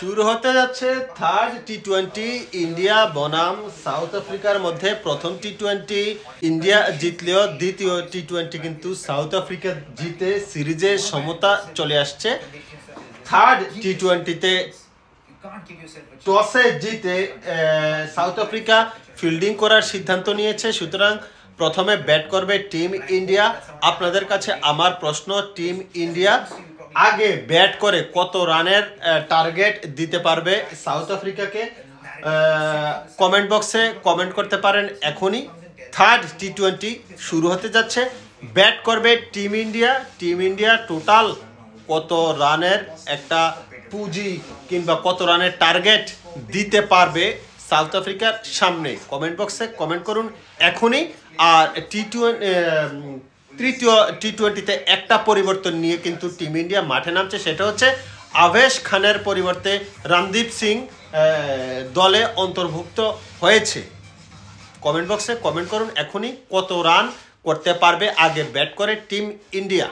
শুরু হতে যাচ্ছে থার্ড টি-20 ইন্ডিয়া বনাম সাউথ আফ্রিকার মধ্যে। প্রথম টি-20 ইন্ডিয়া জিতলেও দ্বিতীয় টি-20 কিন্তু সাউথ আফ্রিকা জিতে সিরিজে সমতা চলে আসছে। থার্ড টি-20তে টসে জিতে সাউথ আফ্রিকা ফিল্ডিং করার সিদ্ধান্ত নিয়েছে, সুতরাং প্রথমে ব্যাট করবে টিম ইন্ডিয়া। আপনাদের কাছে আমার প্রশ্ন, টিম ইন্ডিয়া আগে ব্যাট করে কত রানের টার্গেট দিতে পারবে সাউথ আফ্রিকাকে? কমেন্ট বক্সে কমেন্ট করতে পারেন এখনই। থার্ড টি-20 শুরু হতে যাচ্ছে, ব্যাট করবে team India. Team India total কত রানের একটা পুঁজি কিংবা কত রানের টার্গেট দিতে পারবে সাউথ আফ্রিকার সামনে? কমেন্ট বক্সে কমেন্ট করুন এখনই। আর তৃতীয় টি-20তে একটা পরিবর্তন নিয়ে কিন্তু টিম ইন্ডিয়া মাঠে নামছে, সেটা হচ্ছে আভেশ খানের পরিবর্তে রণদীপ সিং দলে অন্তর্ভুক্ত হয়েছে। কমেন্ট বক্সে কমেন্ট করুন এখনই কত রান করতে পারবে আগে ব্যাট করে টিম ইন্ডিয়া।